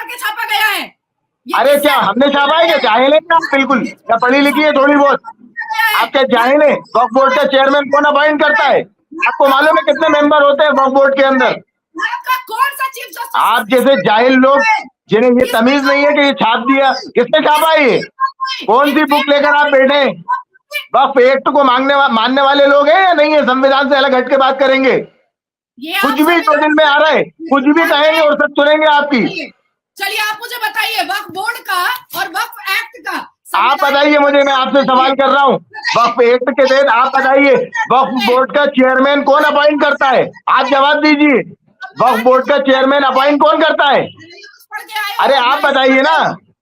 करके छापा गया है। ये अरे क्या हमने छापा है? क्या जाहिल है क्या आप? बिल्कुल, क्या पढ़ी लिखी है थोड़ी बहुत? आप क्या जाहिल है? वक्फ बोर्ड का चेयरमैन कौन अपॉइंट करता है? आपको मालूम है कितने मेंबर होते हैं वक्फ बोर्ड के अंदर? आपका कौन सा चीफ जस्टिस आप जैसे जाहिल लोग जिन्हें ये तमीज नहीं है कि ये छाप दिया, किसने छापा है ये? कौन सी बुक लेकर आप बैठे? वक्फ एक्ट को मानने वाले लोग हैं या नहीं है? संविधान से अलग हट के बात करेंगे? कुछ भी जो दिल में आ रहा है कुछ भी कहेंगे और सब सुनेंगे आपकी। चलिए आप मुझे बताइए वक्फ बोर्ड का और वक्फ एक्ट का। आप बताइए मुझे, मैं आपसे सवाल कर रहा हूँ। वक्फ एक्ट के तहत आप बताइए वक्फ बोर्ड का चेयरमैन कौन अपॉइंट करता है? आप जवाब दीजिए। वक्फ बोर्ड का चेयरमैन अपॉइंट कौन करता है? अरे आप बताइए ना,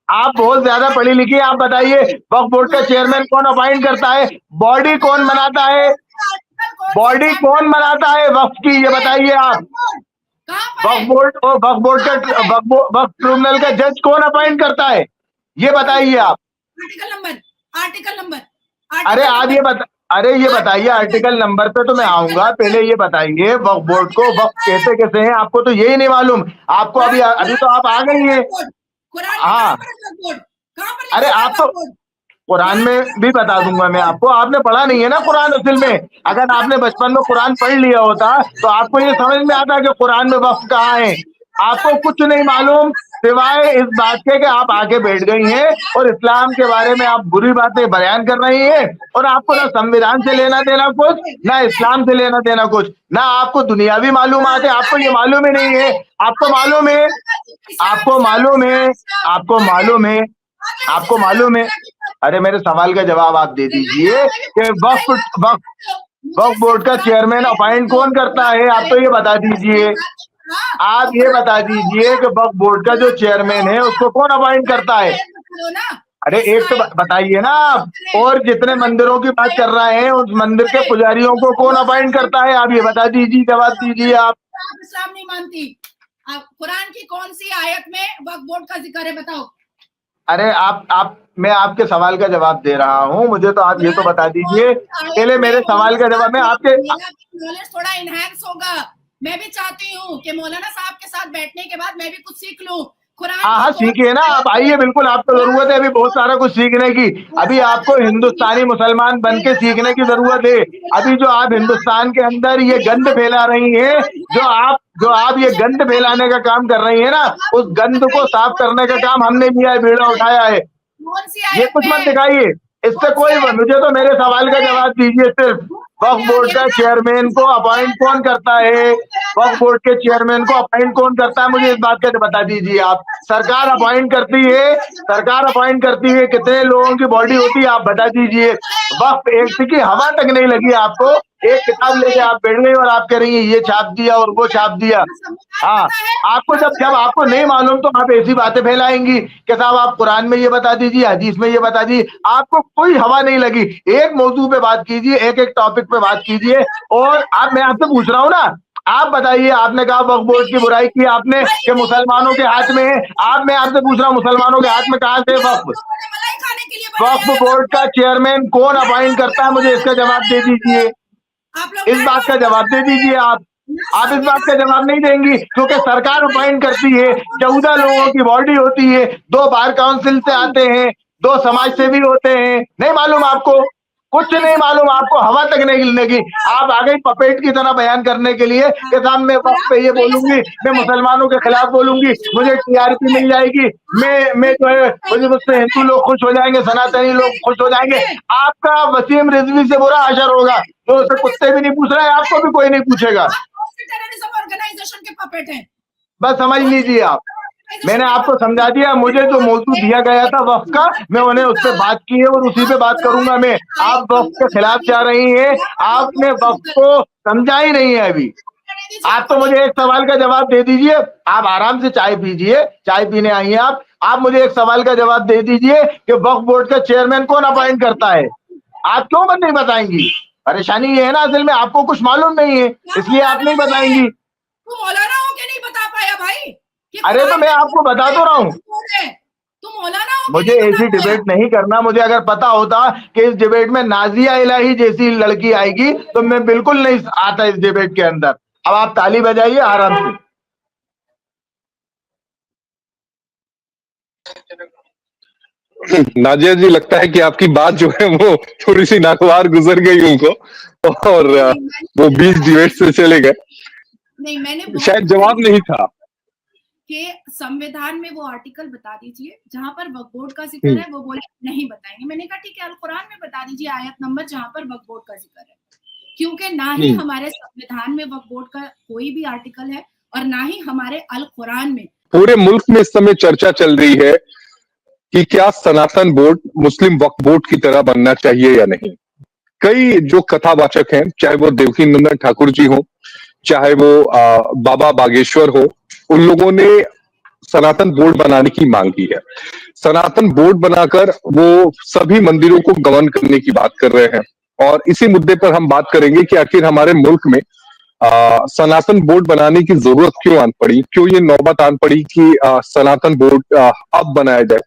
आप बहुत ज्यादा पढ़ी लिखी है, आप बताइए वक्फ बोर्ड का चेयरमैन कौन अपॉइंट करता है? बॉडी कौन बनाता है? बॉडी कौन बनाता है वक्फ की, ये बताइए आप। वक्फ बोर्ड का वक्फ ट्रिब्यूनल का जज कौन अपॉइंट करता है, ये बताइए आप। Article number. अरे आप ये बताइए आर्टिकल नंबर पे तो मैं आऊंगा, पहले ये बताइए वक्फ बोर्ड को वक्फ कहते कैसे हैं? आपको तो यही नहीं मालूम। आपको अभी तो आप आ गई हैं। हाँ, अरे आप तो कुरान में भी बता दूंगा मैं आपको। आपने पढ़ा नहीं है ना कुरान असल में। अगर आपने बचपन में कुरान पढ़ लिया होता तो आपको ये समझ में आता कि कुरान में वक्फ कहाँ है। आपको कुछ नहीं मालूम सिवाय इस बात के कि आप आके बैठ गई हैं और इस्लाम के बारे में आप बुरी बातें बयान कर रही हैं। और आपको ना संविधान से लेना देना कुछ, ना इस्लाम से लेना देना कुछ, ना आपको दुनियावी मालूमात है। आपको ये मालूम ही नहीं है। आपको मालूम है, आपको मालूम है, आपको मालूम है, आपको मालूम है। अरे मेरे सवाल का जवाब आप दे दीजिए कि वक्फ वक्फ बोर्ड का चेयरमैन अपॉइंट कौन करता है? आप तो ये बता दीजिए, आप ये बता दीजिए कि वक्फ बोर्ड का जो चेयरमैन है उसको कौन अपॉइंट करता है? अरे एक तो बताइए ना आप। और जितने मंदिरों की बात कर रहे हैं उस मंदिर के पुजारियों को कौन अपॉइंट करता है? आप ये बता दीजिए, जवाब दीजिए आप। इस्लाम नहीं मानती। आप कुरान की कौन सी आयत में वक्फ बोर्ड का जिक्र है बताओ। अरे आप मैं आपके सवाल का जवाब दे रहा हूँ, मुझे तो आप ये तो बता दीजिए पहले मेरे सवाल का जवाब। मैं आपके नॉलेज थोड़ा इनहैंस होगा। मैं भी चाहती हूँ कि मौलाना साहब के साथ बैठने के बाद मैं भी कुछ सीख लूँ। हाँ सीखिए ना आप, आइए बिल्कुल, आपको जरूरत है अभी बहुत सारा कुछ सीखने की। अभी आपको हिंदुस्तानी मुसलमान बन के सीखने की जरूरत है। अभी जो आप हिंदुस्तान के अंदर ये गंद फैला रही हैं, जो आप ये गंद फैलाने का काम कर रही है ना, उस गंद को साफ करने का काम हमने लिया है, बीड़ा उठाया है। ये कुछ मत दिखाइए, इससे कोई, मुझे तो मेरे सवाल का जवाब दीजिए सिर्फ। वक्फ बोर्ड का चेयरमैन को अपॉइंट कौन करता है? वक्फ बोर्ड के चेयरमैन को अपॉइंट कौन करता है, मुझे इस बात का बता दीजिए आप। सरकार अपॉइंट करती है, सरकार अपॉइंट करती है। कितने लोगों की बॉडी होती है आप बता दीजिए। वक्फ एक्ट की हवा तक नहीं लगी आपको। एक किताब लेके आप बैठ गई और आप कह रही है ये छाप दिया और वो छाप दिया। हाँ, आपको जब आपको नहीं मालूम तो आप ऐसी बातें फैलाएंगी कि साहब आप कुरान में ये बता दीजिए, हदीस में ये बता दीजिए। आपको कोई हवा नहीं लगी। एक मौजू पे बात कीजिए, एक एक टॉपिक पे बात कीजिए। और मैं आपसे पूछ रहा हूँ ना, आप बताइए। आपने कहा वक्फ बोर्ड की बुराई की आपने कि मुसलमानों के हाथ में है। मैं आपसे पूछ रहा हूँ मुसलमानों के हाथ में कहाँ से वक्फ? वक्फ बोर्ड का चेयरमैन कौन अपॉइंट करता है, मुझे इसका जवाब दे दीजिए। इस बात का जवाब दे दीजिए आप इस बात का जवाब नहीं देंगी क्योंकि सरकार अपॉइंट करती है। 14 लोगों की बॉडी होती है, 2 बार काउंसिल से आते हैं, 2 समाज सेवी होते हैं। नहीं मालूम आपको? कुछ नहीं मालूम आपको, हवा तक नहीं गिरनेगी। आप आ गई पपेट की तरह बयान करने के लिए कि साहब मैं वक्त पे ये बोलूंगी, मैं मुसलमानों के खिलाफ बोलूंगी, मुझे टीआरपी मिल जाएगी, मैं जो है मुझसे हिंदू लोग खुश हो जाएंगे, सनातनी लोग खुश हो जाएंगे। आपका वसीम रिजवी से बुरा असर होगा। तो उसे कुत्ते भी नहीं पूछ रहे, आपको भी कोई नहीं पूछेगा। ऑर्गेनाइजेशन के पपेट हैं। बस समझ लीजिए आप, मैंने आपको समझा दिया। मुझे जो मौजूद दिया गया था वक्त का, मैं उन्हें उस पर बात की है और उसी पे बात करूंगा मैं। आप वक्त के खिलाफ जा रही हैं, आपने वक्त को समझा ही नहीं है अभी। आप तो मुझे एक सवाल का जवाब दे दीजिए। आप आराम से चाय पीजिए, चाय पीने आई हैं आप मुझे एक सवाल का जवाब दे दीजिए कि वक्फ बोर्ड का चेयरमैन कौन अपॉइंट करता है? आप क्यों नहीं बताएंगी? परेशानी ये है ना, असल में आपको कुछ मालूम नहीं है, इसलिए आप नहीं बताएंगी। तुम मौलाना हो के नहीं बता पाया भाई? अरे तो मैं आपको बता तो रहा हूँ। तुम मौलाना हो? मुझे ऐसी डिबेट नहीं करना। मुझे अगर पता होता कि इस डिबेट में नाजिया इलाही जैसी लड़की आएगी तो मैं बिल्कुल नहीं आता इस डिबेट के अंदर। अब आप ताली बजाइए आराम से। नाजिया जी, लगता है कि आपकी बात जो है वो थोड़ी सी नागवार गुजर गई उनको, और वो बीच डिबेट से चले गए। नहीं, मैंने शायद जवाब नहीं था कि संविधान में वो आर्टिकल बता दीजिए जहां पर वक्फ बोर्ड का जिक्र है। वो बोले नहीं बताएंगे। मैंने कहा ठीक है, अल कुरान में बता दीजिए आयत नंबर जहां पर वक्फ बोर्ड का जिक्र है, क्योंकि ना ही हमारे संविधान में वक्फ बोर्ड का कोई भी आर्टिकल है और ना ही हमारे अल कुरान में। पूरे मुल्क में इस समय चर्चा चल रही है कि क्या सनातन बोर्ड मुस्लिम वक्फ बोर्ड की तरह बनना चाहिए या नहीं। कई जो कथावाचक हैं, चाहे वो देवकी नंदन ठाकुर जी हो, चाहे वो बाबा बागेश्वर हो, उन लोगों ने सनातन बोर्ड बनाने की मांग की है। सनातन बोर्ड बनाकर वो सभी मंदिरों को गवर्न करने की बात कर रहे हैं, और इसी मुद्दे पर हम बात करेंगे कि आखिर हमारे मुल्क में सनातन बोर्ड बनाने की जरूरत क्यों आन पड़ी, क्यों ये नौबत आन पड़ी कि सनातन बोर्ड अब बनाया जाए।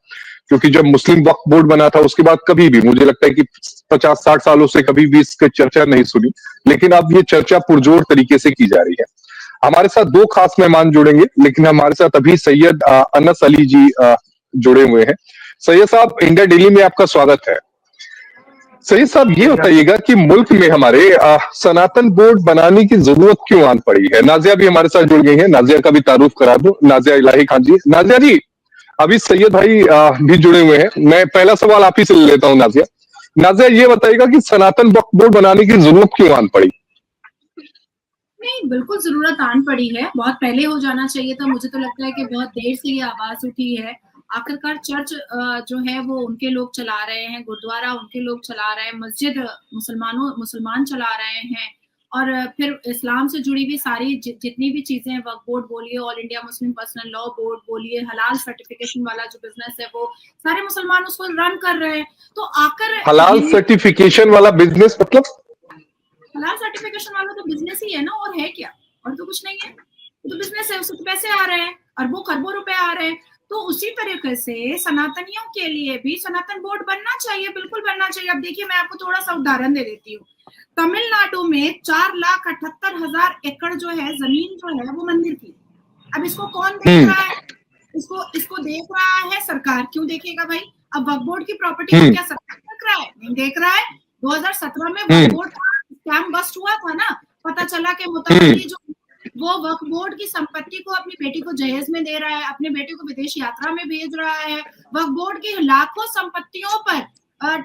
क्योंकि जब मुस्लिम वक्फ बोर्ड बना था उसके बाद कभी भी, मुझे लगता है कि 50-60 सालों से कभी भी इसकी चर्चा नहीं सुनी, लेकिन अब ये चर्चा पुरजोर तरीके से की जा रही है। हमारे साथ दो खास मेहमान जुड़ेंगे, लेकिन हमारे साथ अभी सैयद अनस अली जी जुड़े हुए हैं। सैयद साहब, इंडिया डेली में आपका स्वागत है। सैयद साहब, ये बताइएगा कि मुल्क में हमारे सनातन बोर्ड बनाने की जरूरत क्यों आन पड़ी है। नाजिया भी हमारे साथ जुड़ गई है, नाजिया का भी तारुफ करा दो। नाजिया इलाही खान जी। नाजिया जी, अभी सैयद भाई भी जुड़े हुए हैं। मैं पहला सवाल आप ही से ले लेता हूँ। नाजिया, ये बताइएगा कि सनातन वक्फ बोर्ड बनाने की जरूरत क्यों आन पड़ी। नहीं, बिल्कुल जरूरत आन पड़ी है, बहुत पहले हो जाना चाहिए था। मुझे तो लगता है कि बहुत देर से ये आवाज उठी है। आखिरकार चर्च जो है वो उनके लोग चला रहे हैं, गुरुद्वारा उनके लोग चला रहे हैं, मस्जिद मुसलमान चला रहे हैं, और फिर इस्लाम से जुड़ी हुई सारी जितनी भी चीजें हैं, वक्फ बोर्ड बोलिए, all India Muslim personal law board बोलिए, हलाल सर्टिफिकेशन वाला जो बिजनेस है वो सारे मुसलमान उसको रन कर रहे हैं। तो आकर हलाल सर्टिफिकेशन वाला बिजनेस मतलब हलाल सर्टिफिकेशन वाला तो बिजनेस ही है ना, और है क्या, और तो कुछ नहीं है। तो बिजनेस है, उससे तो पैसे आ रहे हैं, अरबों खरबों रुपए आ रहे हैं। तो उसी तरीके से सनातनियों के लिए भी सनातन बोर्ड बनना चाहिए, बिल्कुल बनना चाहिए। अब देखिए, मैं आपको थोड़ा सा उदाहरण दे देती हूँ। तमिलनाडु में 4,78,000 एकड़ जो है जमीन जो है वो मंदिर की। अब इसको कौन देख रहा है? इसको देख रहा है सरकार। क्यों देखेगा भाई? अब वक्फ बोर्ड की प्रॉपर्टी को क्या सरकार देख रहा है? नहीं देख रहा है। 2017 में वक्फ बोर्ड स्कैम बस्ट हुआ था ना, पता चला कि मुतवल्ली जो वो वक्फ बोर्ड की संपत्ति को अपनी बेटी को जहेज में दे रहा है, अपने बेटे को विदेश यात्रा में भेज रहा है। वक्फ बोर्ड की लाखों संपत्तियों पर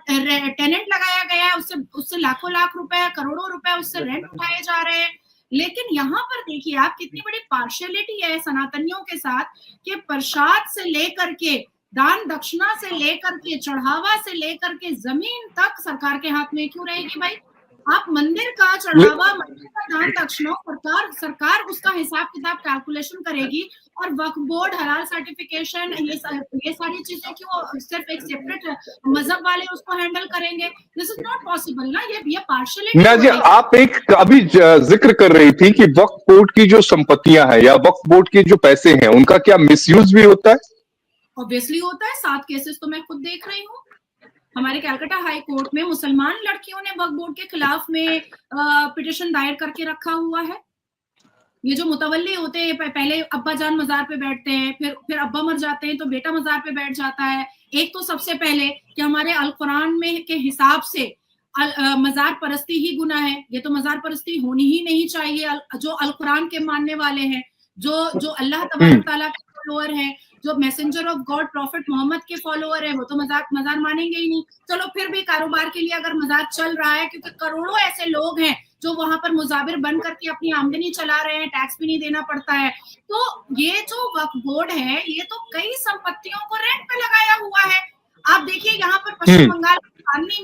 टेनेंट लगाया गया है, उससे लाखों लाख रुपए, करोड़ों रुपए उससे रेंट उठाए जा रहे हैं। लेकिन यहाँ पर देखिए आप, कितनी बड़ी पार्शियलिटी है सनातनियों के साथ कि प्रसाद से लेकर के, दान दक्षिणा से लेकर के, चढ़ावा से लेकर के, जमीन तक सरकार के हाथ में क्यों रहेगी भाई? आप मंदिर का चढ़ावा, मंदिर का दान दक्षिणा, सरकार उसका हिसाब किताब कैलकुलेशन करेगी, और वक्फ बोर्ड, हलाल सर्टिफिकेशन, ये सारी चीजें क्यों सिर्फ एक सेपरेट मजहब वाले उसको हैंडल करेंगे? दिस इज नॉट पॉसिबल ना। ये पार्शियलिटी। आप एक अभी जिक्र कर रही थी कि वक्फ बोर्ड की जो संपत्तियां हैं या वक्फ बोर्ड के जो पैसे हैं उनका क्या मिसयूज भी होता है? ऑब्वियसली होता है। 7 केसेस तो मैं खुद देख रही हूँ। हमारे कलकत्ता हाई कोर्ट में मुसलमान लड़कियों ने वक्फ बोर्ड के खिलाफ में पिटिशन दायर करके रखा हुआ है। ये जो मुतवल्ली होते हैं, पहले अब्बा जान मजार पे बैठते हैं, फिर अब्बा मर जाते हैं तो बेटा मजार पे बैठ जाता है। एक तो सबसे पहले कि हमारे अल कुरान में के हिसाब से मजार परस्ती ही गुनाह है। ये तो मजार परस्ती होनी ही नहीं चाहिए। जो अल कुरान के मानने वाले हैं, जो अल्लाह तबारक तआला के फॉलोअर हैं, जो messenger of God prophet Muhammad के फॉलोअर है, वो तो मजार मानेंगे ही नहीं। चलो फिर भी कारोबार के लिए अगर मजार चल रहा है, क्योंकि करोड़ों ऐसे लोग हैं जो वहां पर मुजाबिर बन करके अपनी आमदनी चला रहे हैं, टैक्स भी नहीं देना पड़ता है। तो ये जो वक्फ बोर्ड है, ये तो कई संपत्तियों को रेंट पे लगाया हुआ है। आप देखिए, यहाँ पर पश्चिम बंगाल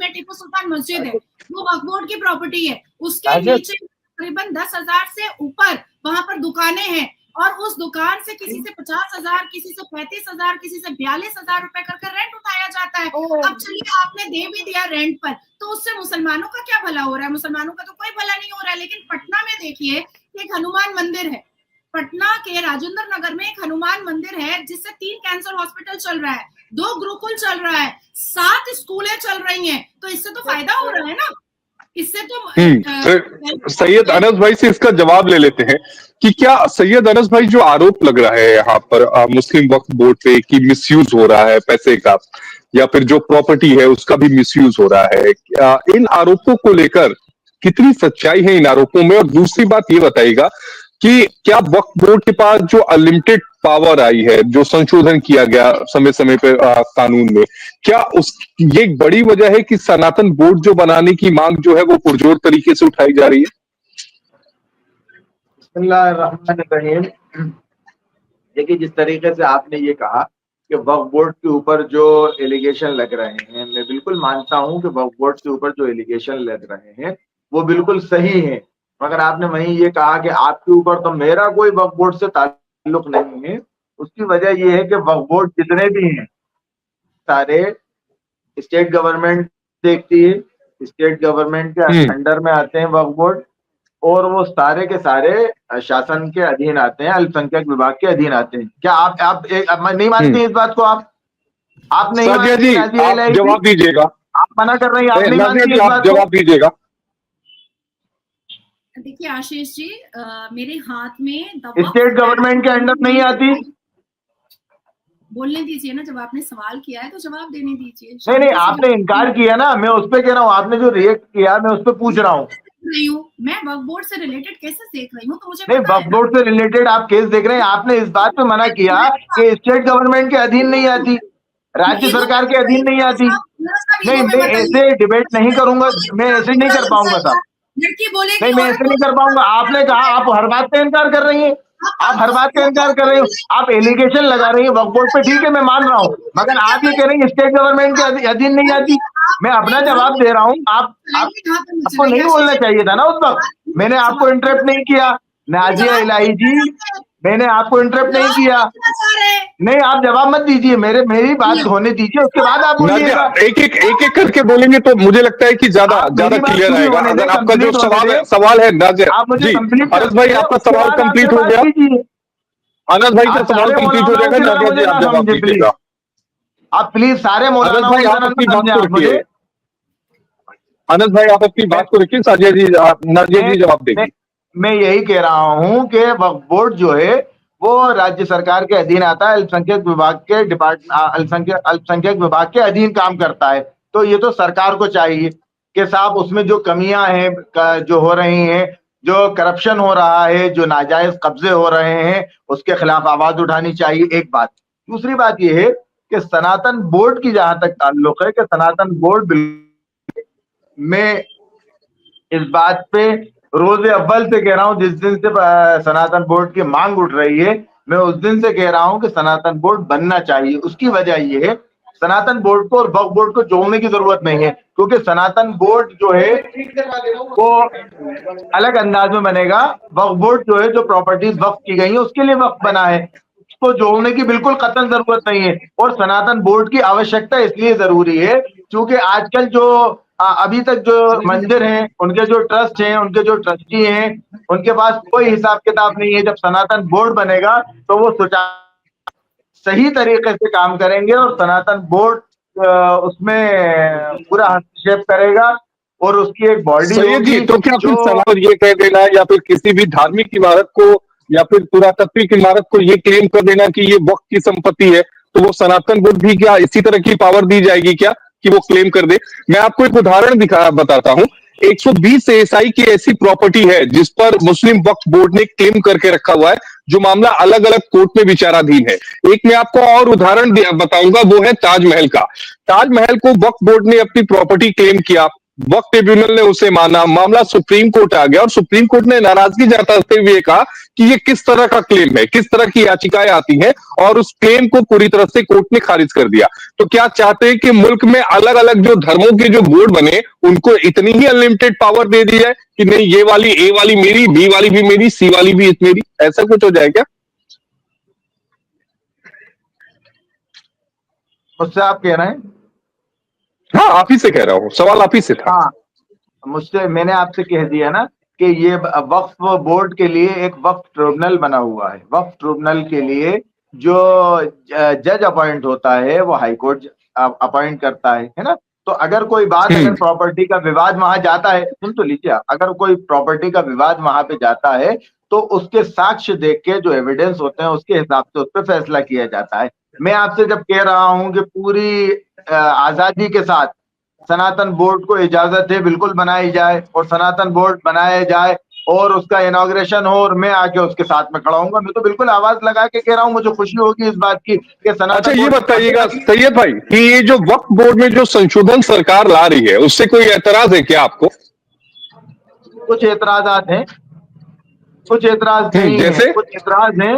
में टिप्पू सुल्तान मस्जिद है, वो वक्फ बोर्ड की प्रॉपर्टी है। उसके नीचे तकरीबन 10,000 से ऊपर वहां पर दुकानें हैं, और उस दुकान से किसी से 50,000, किसी से 35,000, किसी से 42,000 रुपए कर रेंट उठाया जाता है। अब चलिए, आपने दे भी दिया रेंट पर, तो उससे मुसलमानों का क्या भला हो रहा है? मुसलमानों का तो कोई भला नहीं हो रहा है। लेकिन पटना में देखिए, एक हनुमान मंदिर है। पटना के राजेंद्र नगर में एक हनुमान मंदिर है, जिससे 3 कैंसर हॉस्पिटल चल रहा है, 2 गुरुकुल चल रहा है, 7 स्कूलें चल रही हैं। तो इससे तो फायदा हो रहा है ना। इससे तो सैयद अनस भाई से इसका जवाब ले लेते हैं कि क्या सैयद अनस भाई, जो आरोप लग रहा है यहाँ पर मुस्लिम वक्फ बोर्ड पे कि मिसयूज हो रहा है पैसे का, या फिर जो प्रॉपर्टी है उसका भी मिसयूज हो रहा है। इन आरोपों को लेकर कितनी सच्चाई है इन आरोपों में? और दूसरी बात ये बताइएगा कि क्या वक्फ बोर्ड के पास जो अनलिमिटेड पावर आई है, जो संशोधन किया गया समय समय पे कानून में, क्या उस ये एक बड़ी वजह है कि सनातन बोर्ड जो बनाने की मांग जो है वो पुरजोर तरीके से उठाई जा रही है? बिस्मिल्लाहिर्रहमानिर्रहीम। देखिए, जिस तरीके से आपने ये कहा कि वक्फ बोर्ड के ऊपर जो एलिगेशन लग रहे हैं, मैं बिल्कुल मानता हूं कि वक्फ बोर्ड के ऊपर जो एलिगेशन लग रहे हैं वो बिल्कुल सही है। मगर आपने वहीं ये कहा कि आपके ऊपर, तो मेरा कोई वक्फ बोर्ड से ताल्लुक नहीं है। उसकी वजह ये है कि वक्फ बोर्ड जितने भी हैं सारे स्टेट गवर्नमेंट देखती है, स्टेट गवर्नमेंट के अंडर में आते हैं वक्फ बोर्ड, और वो सारे के सारे शासन के अधीन आते हैं, अल्पसंख्यक विभाग के अधीन आते हैं। क्या आप नहीं मानते इस बात को? आप नहीं सादिया जी, आप जवाब दीजिएगा। आप मना कर रही हैं, आप नहीं मानती इस बात को? जवाब दीजिएगा। देखिए आशीष जी, मेरे हाथ में स्टेट गवर्नमेंट के अंडर नहीं आती। बोलने दीजिए ना, जब आपने सवाल किया है तो जवाब देने दीजिए। नहीं, आपने इनकार किया ना, मैं उस पर कह रहा हूँ। आपने जो रिएक्ट किया, मैं उस पर पूछ रहा हूँ। मैं वक्फ बोर्ड से रिलेटेड केसेस देख रही हूँ, तो मुझे नहीं, वक्फ बोर्ड से रिलेटेड आप केस देख रहे हैं। आपने इस बात पे मना किया कि स्टेट गवर्नमेंट के अधीन नहीं आती, राज्य सरकार के अधीन नहीं आती। नहीं, मैं ऐसे डिबेट नहीं करूंगा, मैं ऐसे नहीं कर पाऊंगा साहब। नहीं, मैं ऐसे नहीं कर पाऊंगा। आपने कहा, आप हर बात का इनकार कर रही हैं, आप हर बात का इनकार कर रही हो, आप एलिगेशन लगा रही हैं वक्फ बोर्ड पे। ठीक है, मैं मान रहा हूँ, मगर आप ये कह रही हैं स्टेट गवर्नमेंट के अधीन नहीं आती। मैं अपना जवाब दे रहा हूँ। आपको नहीं बोलना चाहिए था ना उस वक्त। मैंने आपको इंटरप्ट नहीं किया, नाजिया इलाही जी, मैंने आपको इंटरप्ट नहीं किया। नहीं, आप जवाब मत दीजिए, मेरी बात होने दीजिए, उसके बाद आप बोलिएगा। एक एक करके बोलेंगे तो मुझे लगता है कि ज्यादा क्लियर आएगा। अगर आपका जो सवाल है नाजिया जी, अनस भाई आपका सवाल कंप्लीट हो गया। अनस भाई का सवाल कंप्लीट हो जाएगा। नाजिया जी आप जवाब दीजिएगा। आप प्लीज सारे मौलाना भाई आप अपनी बात को रखिए। अनस भाई आप अपनी बात को रखिए, साजिया जी नाजिया जी जवाब देंगे। मैं यही कह रहा हूं कि वक्फ बोर्ड जो है वो राज्य सरकार के अधीन आता है, अल्पसंख्यक विभाग के अल्पसंख्यक विभाग के अधीन काम करता है। तो ये तो सरकार को चाहिए कि साहब उसमें जो कमियां हैं जो हो रही हैं, जो करप्शन हो रहा है, जो नाजायज कब्जे हो रहे हैं, उसके खिलाफ आवाज उठानी चाहिए। एक बात। दूसरी बात यह है कि सनातन बोर्ड की जहां तक ताल्लुक है, कि सनातन बोर्ड में इस बात पे रोज अव्वल से कह रहा हूं, जिस दिन से सनातन बोर्ड की मांग उठ रही है, मैं उस दिन से कह रहा हूं कि सनातन बोर्ड बनना चाहिए। उसकी वजह यह है, सनातन बोर्ड को और वक्फ बोर्ड को जोड़ने की जरूरत नहीं है, क्योंकि सनातन बोर्ड जो है वो अलग अंदाज में बनेगा। वक्फ बोर्ड जो है, जो प्रॉपर्टीज वक्फ की गई है उसके लिए वक्फ बना है, उसको जोड़ने की बिल्कुल कतई जरूरत नहीं है। और सनातन बोर्ड की आवश्यकता इसलिए जरूरी है क्योंकि आजकल जो अभी तक जो मंदिर हैं, उनके जो ट्रस्ट हैं, उनके जो ट्रस्टी हैं, उनके पास कोई हिसाब किताब नहीं है। जब सनातन बोर्ड बनेगा तो वो सही तरीके से काम करेंगे और सनातन बोर्ड उसमें पूरा हस्तक्षेप करेगा और उसकी एक बॉडी होगी। तो क्या फिर सवाल ये कह देना या फिर किसी भी धार्मिक इमारत को या फिर पुरातात्विक इमारत को ये क्लेम कर देना कि ये वक्फ की संपत्ति है, तो वो सनातन बोर्ड भी क्या इसी तरह की पावर दी जाएगी क्या कि वो क्लेम कर दे? मैं आपको एक उदाहरण बताता हूं। 120 एएसआई की ऐसी प्रॉपर्टी है जिस पर मुस्लिम वक्फ बोर्ड ने क्लेम करके रखा हुआ है, जो मामला अलग अलग कोर्ट में विचाराधीन है। एक मैं आपको और उदाहरण बताऊंगा, वो है ताजमहल का। ताजमहल को वक्फ बोर्ड ने अपनी प्रॉपर्टी क्लेम किया, वक्फ ट्रिब्यूनल ने उसे माना, मामला सुप्रीम कोर्ट आ गया और सुप्रीम कोर्ट ने नाराजगी जताते हुए कहा कि ये किस तरह का क्लेम है, किस तरह की याचिकाएं आती हैं, और उस क्लेम को पूरी तरह से कोर्ट ने खारिज कर दिया। तो क्या चाहते हैं कि मुल्क में अलग अलग जो धर्मों के जो बोर्ड बने उनको इतनी ही अनलिमिटेड पावर दे दी जाए कि नहीं ये वाली ए वाली मेरी, बी वाली भी मेरी, सी वाली भी मेरी, ऐसा कुछ हो जाए क्या? मुझसे आप कह रहे हैं? हाँ, आप ही से कह रहा हूँ, सवाल आप ही से था। हाँ, मुझसे मैंने आपसे कह दिया ना कि ये वक्फ बोर्ड के लिए एक वक्फ ट्रिब्यूनल बना हुआ है। वक्फ ट्रिब्यूनल के लिए जो जज अपॉइंट होता है वो हाई कोर्ट अपॉइंट करता है ना। तो अगर कोई बात, अगर प्रॉपर्टी का विवाद वहां जाता है, सुन तो लीजिए, अगर कोई प्रॉपर्टी का विवाद वहां पे जाता है तो उसके साक्ष्य देख के जो एविडेंस होते हैं उसके हिसाब से उस पर फैसला किया जाता है। मैं आपसे जब कह रहा हूं कि पूरी आजादी के साथ सनातन बोर्ड को इजाजत है, बिल्कुल बनाई जाए और सनातन बोर्ड बनाया जाए और उसका इनॉग्रेशन हो और मैं आके उसके साथ में खड़ा हूंगा। मैं तो बिल्कुल आवाज लगा के कह रहा हूं, मुझे खुशी होगी इस बात की कि अच्छा, सनातन ये बोर्ड बताइएगा सैयद भाई कि ये जो वक्फ बोर्ड में जो संशोधन सरकार ला रही है उससे कोई एतराज है क्या आपको? कुछ एतराजात हैं, कुछ एतराज नहीं है, जैसे? कुछ एतराज है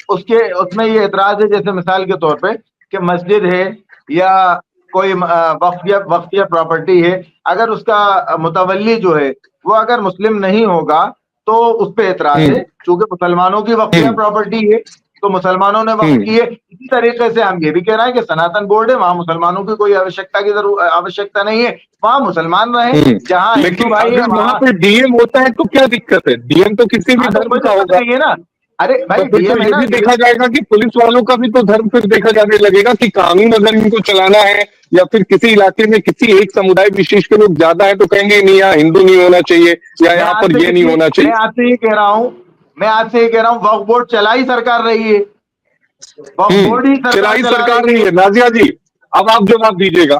उसके, उसमें ये एतराज है जैसे मिसाल के तौर पे कि मस्जिद है या कोई वक्फिया प्रॉपर्टी है, अगर उसका मुतवल्ली जो है वो अगर मुस्लिम नहीं होगा तो उस पर एतराज है, क्योंकि मुसलमानों की वक्फिया प्रॉपर्टी है तो मुसलमानों ने वक्फ की है। इसी तरीके से हम ये भी कह रहे हैं कि सनातन बोर्ड है, वहां मुसलमानों की कोई आवश्यकता नहीं है, वहां मुसलमान रहे, जहां हिंदू लेकिन भाई है अगर वहां वहां पे डीएम होता है तो क्या दिक्कत है? डीएम तो किसी भी तो धर्म कोई का दिक्कत होगा। नहीं है ना। अरे भाई तो फिर तो डीएम है ये ना, भी देखा जाएगा कि पुलिस वालों का भी तो धर्म फिर देखा जाने लगेगा कि कानून अगर इनको चलाना है या फिर किसी इलाके में किसी एक समुदाय विशेष के लोग ज्यादा है तो कहेंगे नहीं, यहाँ हिंदू नहीं होना चाहिए या यहाँ पर ये नहीं होना चाहिए। मैं आपसे ये कह रहा हूँ, मैं आपसे ये कह रहा हूँ, वक्फ बोर्ड चला ही सरकार रही है, वक्फ बोर्ड ही सरकार चलाई चला सरकार रही नहीं है, है। नाजिया जी, अब आप जवाब दीजिएगा।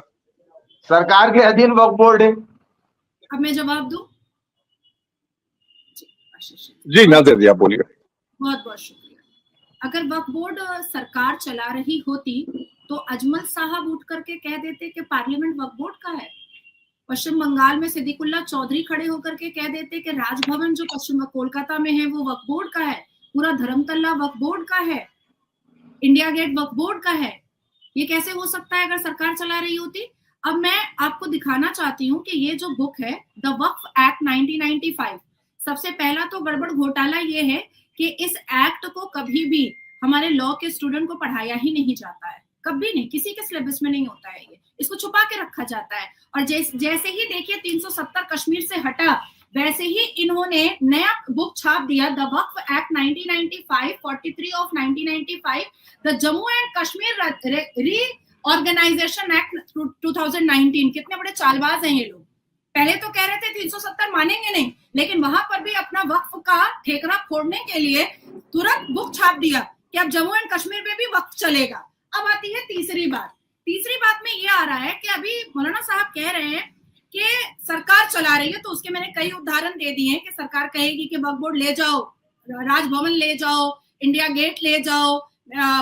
सरकार के अधीन वक्फ बोर्ड है। अब मैं जवाब दूं? जी नाजिया जी, आप बोलिए। बहुत बहुत शुक्रिया। अगर वक्फ बोर्ड सरकार चला रही होती तो अजमल साहब उठ करके कह देते कि पार्लियामेंट वक्फ बोर्ड का है। पश्चिम बंगाल में सिद्दीकुल्ला चौधरी खड़े होकर के कह देते कि राजभवन जो पश्चिम कोलकाता में है वो वक्फ बोर्ड का है, पूरा धर्मतल्ला वक्फ बोर्ड का है, इंडिया गेट वक्फ बोर्ड का है। ये कैसे हो सकता है अगर सरकार चला रही होती? अब मैं आपको दिखाना चाहती हूँ कि ये जो बुक है द वक्फ एक्ट 1995, सबसे पहला तो गड़बड़ घोटाला ये है कि इस एक्ट को कभी भी हमारे लॉ के स्टूडेंट को पढ़ाया ही नहीं जाता है, कभी नहीं, किसी के सिलेबस में नहीं होता है, ये इसको छुपा के रखा जाता है। और जैसे ही देखिए 370 कश्मीर से हटा, वैसे ही इन्होंने नया बुक छाप दिया the Waqf act 1995, 43 of 1995, the Jammu and Kashmir reorganisation act 2019। कितने बड़े चालबाज हैं ये लोग। पहले तो कह रहे थे 370 मानेंगे नहीं, लेकिन वहां पर भी अपना वक्फ का ठेकरा फोड़ने के लिए तुरंत बुक छाप दिया कि अब जम्मू एंड कश्मीर में भी वक्फ चलेगा। अब आती है तीसरी बात। तीसरी बात में ये आ रहा है कि अभी मौलाना साहब कह रहे हैं कि सरकार चला रही है, तो उसके मैंने कई उदाहरण दे दिए हैं कि सरकार कहेगी कि वक्फ बोर्ड ले जाओ, राजभवन ले जाओ, इंडिया गेट ले जाओ,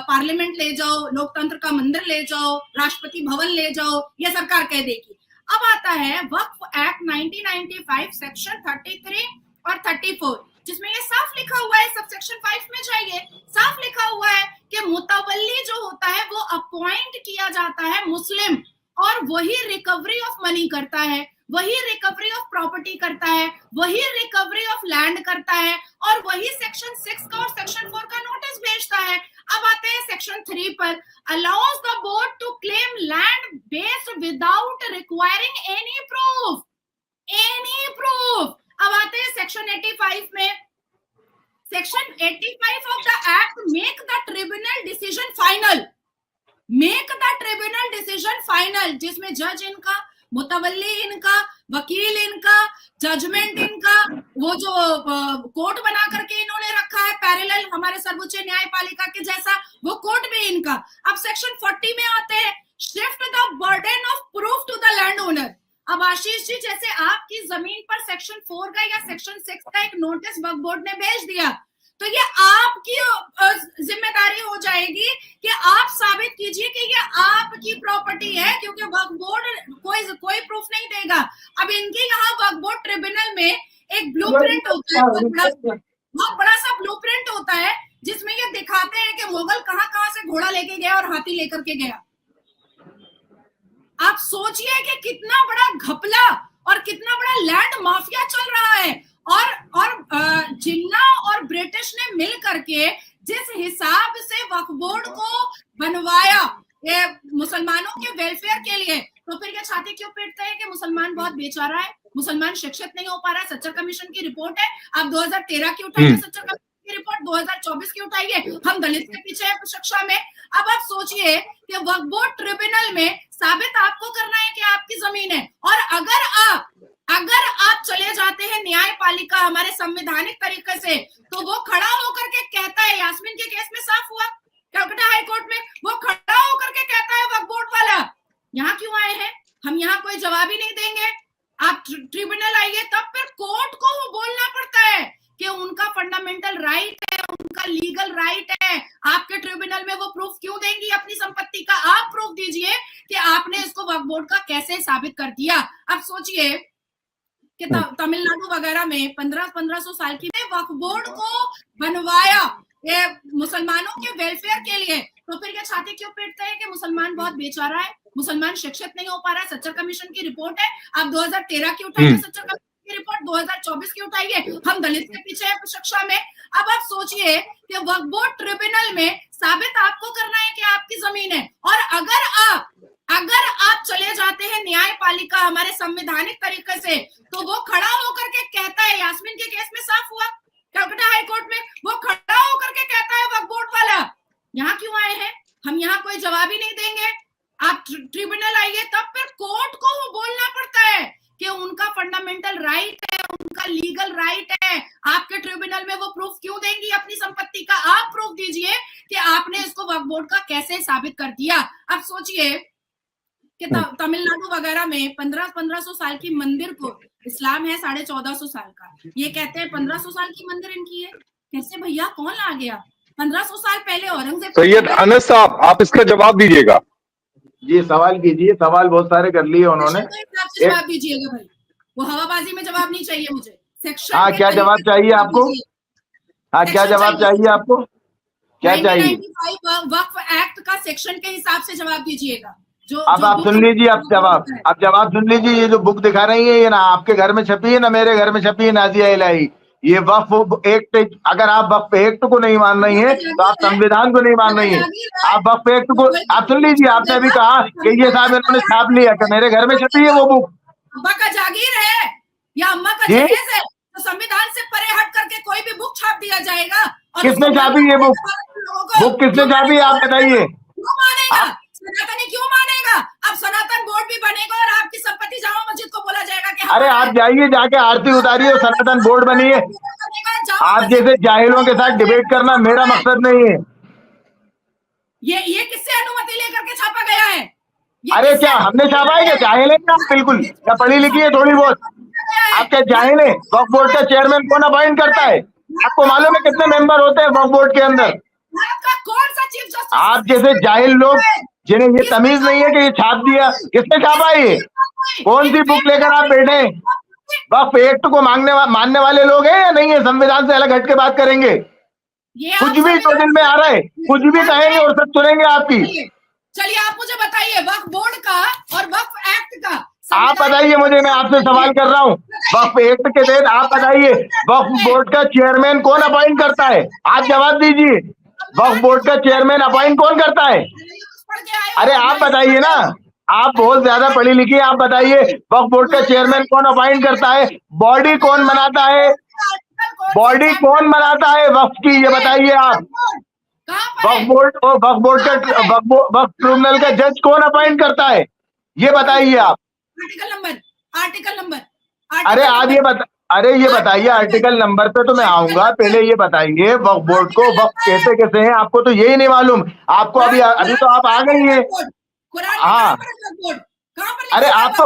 पार्लियामेंट ले जाओ, लोकतंत्र का मंदिर ले जाओ, राष्ट्रपति भवन ले जाओ, ये सरकार कह देगी। अब आता है वक्फ एक्ट 1995 सेक्शन 33 और 34, जिसमें ये साफ लिखा हुआ है, सब सेक्शन 5 में जाइए, साफ लिखा हुआ है कि मुतवल्ली जो होता है वो अपॉइंट किया जाता है मुस्लिम, और वही रिकवरी ऑफ मनी करता है, वही रिकवरी ऑफ प्रॉपर्टी करता है, वही रिकवरी ऑफ लैंड करता है, और वही सेक्शन 6 का और सेक्शन 4 का नोटिस भेजता है। अब आते हैं सेक्शन 3 पर, allows the board to claim land based without requiring any proof, any proof. अब आते हैं सेक्शन 85 में, section 85 of the act make the tribunal decision final, make the tribunal decision final, जिसमें जज इनका, मुतवल्ली इनका, वकील इनका, जजमेंट इनका, वो जो कोर्ट बना करके इन्होंने रखा है पैरेलल हमारे सर्वोच्च न्यायपालिका के जैसा, वो कोर्ट भी इनका। अब सेक्शन 40 में आते हैं, shift the burden of proof to the land owner. अब आशीष जी, जैसे आपकी जमीन पर सेक्शन 4 का या सेक्शन 6 का एक नोटिस वक्फ बोर्ड ने भेज दिया, तो ये आपकी जिम्मेदारी हो जाएगी कि आप साबित कीजिए कि ये आपकी प्रॉपर्टी है, क्योंकि वक्फ बोर्ड कोई प्रूफ नहीं देगा। अब इनके यहाँ वक्फ बोर्ड ट्रिब्यूनल में एक ब्लूप्रिंट होता है, बहुत बड़ा सा ब्लूप्रिंट होता है, जिसमें ये दिखाते हैं कि मुगल कहाँ से घोड़ा लेके गया और हाथी लेकर के गया। आप सोचिए कि कितना बड़ा घपला और कितना बड़ा लैंड माफिया चल रहा है। और जिन्ना और ब्रिटिश ने मिल करके जिस हिसाब से वक्फ बोर्ड को बनवाया ये मुसलमानों के वेलफेयर के लिए, तो फिर ये छाती क्यों पीटते हैं कि मुसलमान बहुत बेचारा है, मुसलमान शिक्षित नहीं हो पा रहा है। सच्चर कमीशन की रिपोर्ट है, आप 2013 की उठाइए, सच्चर कमीशन की रिपोर्ट 2024 की उठाइए, हम दलित के पीछे है शिक्षा में। अब आप सोचिए कि वक्फ बोर्ड ट्रिब्यूनल में साबित आपको करना है कि आपकी जमीन है, और अगर आप चले जाते हैं न्यायपालिका हमारे संवैधानिक तरीके से, तो वो खड़ा होकर के कहता है, यास्मीन के केस में साफ हुआ कलकत्ता हाई कोर्ट में वो खड़ा होकर के कहता है वक्फ बोर्ड वाला, यहाँ क्यों आए हैं, हम यहाँ कोई जवाब ही नहीं देंगे, आप ट्रिब्यूनल आइए। तब फिर कोर्ट को वो बोलना पड़ता है कि उनका फंडामेंटल राइट है, उनका लीगल राइट है, आपके ट्रिब्यूनल में वो प्रूफ क्यों देंगी अपनी संपत्ति का, आप प्रूफ दीजिए कि आपने इसको वक्फ बोर्ड का कैसे साबित कर दिया। अब सोचिए कि तमिलनाडु वगैरह में 1500 साल की वक्फ बोर्ड को बनवाया ये मुसलमानों के वेलफेयर के लिए, तो फिर ये छाती क्यों पीटते हैं कि मुसलमान बहुत बेचारा है, मुसलमान शिक्षित नहीं हो पा रहा है। सच्चर कमीशन की रिपोर्ट है, आप 2013 की उठाइए, सच्चर कमीशन की रिपोर्ट 2024 की उठाइए, हम दलित के पीछे है शिक्षा में। अब आप सोचिए कि वक्फ बोर्ड ट्रिब्यूनल में साबित आपको करना है कि आपकी जमीन है, और अगर आप चले जाते हैं न्यायपालिका हमारे संवैधानिक तरीके से, तो वो खड़ा होकर के कहता है, यास्मीन के केस में साफ हुआ कलकत्ता हाई कोर्ट में, वो खड़ा होकर के कहता है वक्फ बोर्ड वाला, यहाँ क्यों आए हैं, हम यहाँ कोई जवाब ही नहीं देंगे, आप ट्रिब्यूनल आइए। तब फिर कोर्ट को वो बोलना पड़ता है कि उनका फंडामेंटल राइट है, उनका लीगल राइट है, आपके ट्रिब्यूनल में वो प्रूफ क्यों देंगी अपनी संपत्ति का, आप प्रूफ दीजिए कि आपने इसको वक्फ बोर्ड का कैसे साबित कर दिया। अब सोचिए कि तमिलनाडु वगैरह में 1500 साल की मंदिर को, इस्लाम है 1450 साल का, ये कहते हैं 1500 साल की मंदिर इनकी है, कैसे भैया, कौन ला गया 1500 साल पहले औरंगजेब। सैयद अनस साहब, आप इसका जवाब दीजिएगा। जी सवाल कीजिए, सवाल बहुत सारे कर लिए उन्होंने, जवाब दीजिएगा भाई, वो हवाबाजी में जवाब नहीं चाहिए मुझे, सेक्शन। हाँ क्या जवाब चाहिए आपको, हाँ क्या जवाब चाहिए आपको, क्या चाहिए? 1995 वक्फ एक्ट का सेक्शन के हिसाब से जवाब दीजिएगा। अब आप सुन लीजिए, आप जवाब सुन लीजिए। ये जो बुक दिखा रही है, ये ना आपके घर में छपी है ना मेरे घर में छपी है, नाजिया इलाही, ये वक्फ एक्ट, अगर आप वक्फ एक्ट को नहीं मान रही हैं तो आप संविधान को नहीं मान रही हैं। आप वक्फ एक्ट को, आप सुन लीजिए, आपने अभी कहा कि ये साहब इन्होंने छाप लिया, कि मेरे घर में छपी है वो बुक। अब्बा का जागीर है या अम्मा का जहेज है, तो संविधान से परे हट करके कोई भी बुक छाप दिया जाएगा। किसने छापी ये बुक, बुक किसने छापी आप बताइए? क्यों मानेगा सनातनी, क्यों मानेगा? अब सनातन बोर्ड भी बनेगा और आपकी संपत्ति जामा मस्जिद को बोला जाएगा कि अरे आप जाइए, जाके आरती उतारिए, सनातन बोर्ड बनिए। आप जैसे जाहिलों के साथ डिबेट करना मेरा मकसद नहीं है। ये किससे अनुमति लेकर के छापा गया है? अरे क्या हमने छापा है? क्या जाहिल है आप? बिल्कुल, क्या पढ़ी लिखी है थोड़ी बहुत? आप क्या जाहिल है? वक्फ बोर्ड का चेयरमैन कौन अपॉइंट करता है? आपको मालूम है कितने मेंबर होते हैं वक्फ बोर्ड के अंदर? कौन सा चीफ जस्टिस? आप जैसे जाहिल लोग जिन्हें ये तमीज नहीं है कि ये छाप दिया, किसने छापा है? कौन सी बुक लेकर आप बैठे? वक्फ एक्ट को मानने वाले लोग हैं या नहीं है? संविधान से अलग हट के बात करेंगे, कुछ भी तो दिल में आ रहा है, कुछ भी कहेंगे और सब सुनेंगे आपकी। चलिए आप मुझे बताइए, वक्फ बोर्ड का और वक्फ एक्ट का आप बताइए मुझे, मैं आपसे सवाल कर रहा हूँ। वक्फ एक्ट के तहत आप बताइए, वक्फ बोर्ड का चेयरमैन कौन अपॉइंट करता है? आप जवाब दीजिए, वक्फ बोर्ड का चेयरमैन अपॉइंट कौन करता है? अरे आप बताइए ना, आप बहुत ज्यादा पढ़ी लिखी, आप बताइए वक्फ बोर्ड का चेयरमैन कौन अपॉइंट करता है? बॉडी कौन बनाता है? बॉडी कौन बनाता है वक्फ की, ये बताइए आप। वक्फ बोर्ड और वक्फ बोर्ड का वक्फ ट्रिब्यूनल का जज कौन अपॉइंट करता है, ये बताइए आप। Article number. अरे आप ये बताइए आर्टिकल नंबर पे तो मैं आऊंगा, पहले ये बताइए वक्फ बोर्ड को वक्फ कहते कैसे हैं? आपको तो यही नहीं मालूम, आपको अभी तो आप आ गई हैं। हाँ, अरे आप तो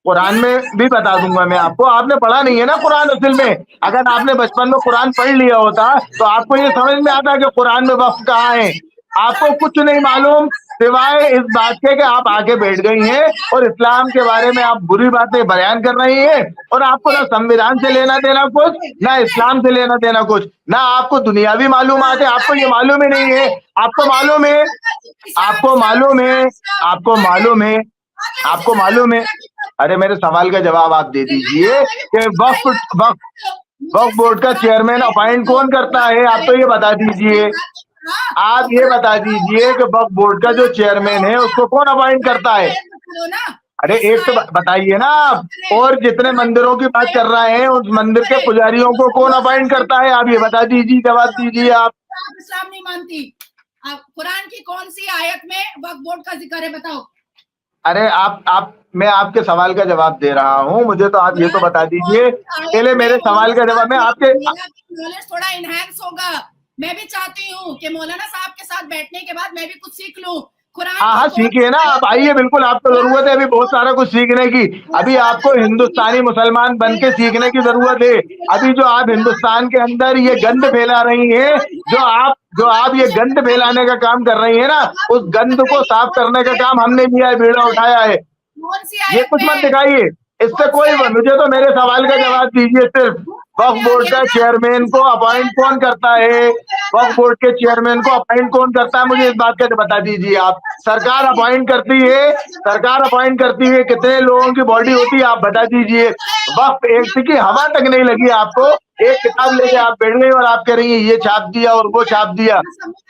कुरान में भी बता दूंगा मैं आपको, आपने पढ़ा नहीं है ना कुरान असल में। अगर आपने बचपन में कुरान पढ़ लिया होता तो आपको ये समझ में आता कि कुरान में वक्फ कहाँ है। आपको कुछ नहीं मालूम सिवाय इस बात के कि आप आके बैठ गई हैं और इस्लाम के बारे में आप बुरी बातें बयान कर रही हैं, और आपको ना संविधान से लेना देना कुछ, ना इस्लाम से लेना देना कुछ, ना आपको दुनियावी मालूमात है, आपको ये मालूम ही नहीं है। आपको मालूम है, आपको मालूम है, आपको मालूम है, आपको मालूम है। अरे मेरे सवाल का जवाब आप दे दीजिए कि वक्फ बोर्ड का चेयरमैन अपॉइंट कौन करता है? आप तो ये बता दीजिए, आप ये बता दीजिए कि वक्फ बोर्ड का जो चेयरमैन है उसको कौन अपॉइंट करता है? अरे एक तो बताइए ना आप। और जितने मंदिरों की बात कर रहे हैं उस मंदिर के पुजारियों को कौन अपॉइंट करता है? आप ये बता दीजिए, जवाब दीजिए आप। इस्लाम नहीं मानती, कुरान की कौन सी आयत में वक्फ बोर्ड का जिक्र है, बताओ। अरे आप मैं आपके सवाल का जवाब दे रहा हूँ, मुझे तो आप ये तो बता दीजिए पहले मेरे सवाल का जवाब। मैं आपके नॉलेज थोड़ा इनहैंस होगा, मैं भी चाहती हूँ कि मौलाना साहब के साथ बैठने के बाद मैं भी कुछ सीख लूं। हाँ सीखिए ना आप, आइए बिल्कुल, आपको जरूरत है अभी बहुत सारा कुछ सीखने की। अभी आपको हिंदुस्तानी मुसलमान बन के सीखने की जरूरत है। अभी जो आप हिंदुस्तान के अंदर ये गंद फैला रही हैं, जो आप ये गंद फैलाने का काम कर रही है ना, उस गंद को साफ करने का काम हमने लिया है, बीड़ा उठाया है। ये कुछ मत दिखाइए, इससे कोई, मुझे तो मेरे सवाल का जवाब दीजिए सिर्फ। वक्फ बोर्ड का चेयरमैन को अपॉइंट कौन करता है? वक्फ बोर्ड के चेयरमैन को अपॉइंट कौन करता है, मुझे इस बात का बता दीजिए आप। सरकार अपॉइंट करती है, सरकार अपॉइंट करती है। कितने लोगों की बॉडी होती है आप बता दीजिए। वक्फ एक्ट की हवा तक नहीं लगी आपको। एक किताब लेके आप बैठ गई और आप कह रही है ये छाप दिया और वो छाप दिया।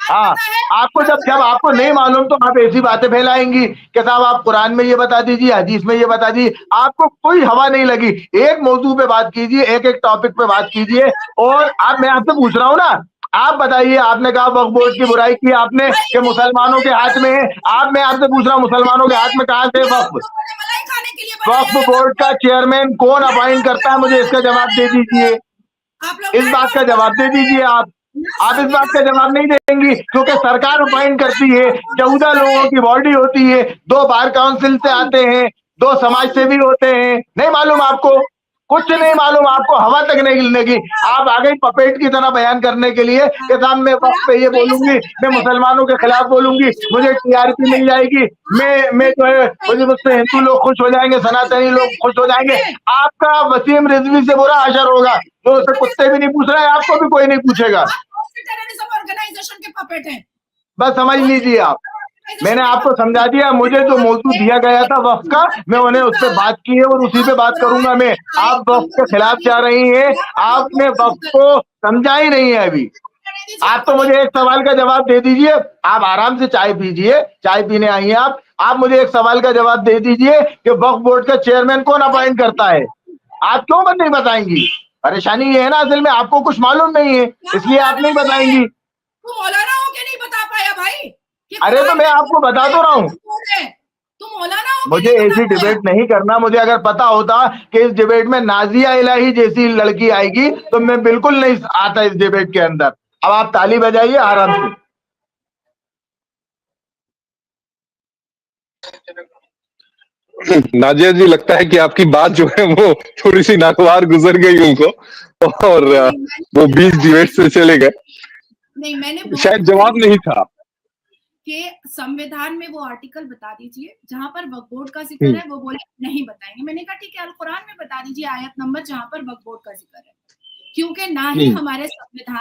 हाँ, आपको जब आपको नहीं मालूम तो आप ऐसी बातें फैलाएंगी कि साहब आप कुरान में ये बता दीजिए, हदीस में ये बता दीजिए। आपको कोई हवा नहीं लगी। एक मौजू पे बात कीजिए, एक एक टॉपिक पे बात कीजिए। और मैं आपसे पूछ रहा हूँ ना, आप बताइए, आपने कहा वक्फ बोर्ड की बुराई की आपने कि मुसलमानों के हाथ में है। मैं आपसे पूछ रहा हूँ, मुसलमानों के हाथ में कहाँ से वक्फ? वक्फ बोर्ड का चेयरमैन कौन अपॉइंट करता है, मुझे इसका जवाब दे दीजिए। इस बात का जवाब दे दीजिए आप इस बात का जवाब नहीं देंगी क्योंकि सरकार अपॉइंट करती है। 14 लोगों की बॉडी होती है, 2 बार काउंसिल से आते हैं, 2 समाज सेवी होते हैं। नहीं मालूम आपको? कुछ नहीं मालूम आपको, हवा तक नहीं लगी। आप आ गई पपेट की तरह बयान करने के लिए कि साहब मैं वक्त पे ये बोलूंगी, मैं मुसलमानों के खिलाफ बोलूंगी, मुझे टीआरपी मिल जाएगी, मैं जो है मुझसे हिंदू लोग खुश हो जाएंगे, सनातनी लोग खुश हो जाएंगे। आपका वसीम रिजवी से बुरा असर होगा। तो उससे कुत्ते भी नहीं पूछ रहे, आपको भी कोई नहीं पूछेगा। ऑर्गेनाइजेशन के पपेट हैं, बस समझ लीजिए आप। मैंने आपको समझा दिया। मुझे जो मौजूद दिया गया था वक्त का, मैं उन्हें उस पर बात की है और उसी पे बात करूंगा मैं। आप वक्त के खिलाफ जा रही हैं, आपने वक्त को समझा ही नहीं है अभी। आप तो मुझे एक सवाल का जवाब दे दीजिए। आप आराम से चाय पीजिए, चाय पीने आई हैं आप मुझे एक सवाल का जवाब दे दीजिए कि वक्फ बोर्ड का चेयरमैन कौन अपॉइंट करता है। आप क्यों नहीं बताएंगी? परेशानी ये है ना, असल में आपको कुछ मालूम नहीं है, इसलिए आप नहीं बताएंगी। तू मौलाना हो के नहीं बता पाया भाई? अरे तो मैं आपको बता तो रहा हूँ। तुम मौलाना हो? मुझे ऐसी डिबेट नहीं करना। मुझे अगर पता होता कि इस डिबेट में नाजिया इलाही जैसी लड़की आएगी तो मैं बिल्कुल नहीं आता इस डिबेट के अंदर। अब आप ताली बजाइए आराम से। नाजिया जी, लगता है कि आपकी बात जो है वो थोड़ी सी नागवार गुजर गई उनको और वो 20 डिबेट से चले गए। नहीं, मैंने शायद जवाब नहीं था कि संविधान में वो आर्टिकल बता दीजिए जहां पर वक्फ बोर्ड का जिक्र है। वो बोले नहीं बताएंगे। मैंने कहा ठीक है, अल कुरान में बता दीजिए आयत नंबर जहां पर वक्फ बोर्ड का जिक्र है, क्योंकि ना ही हमारे संविधान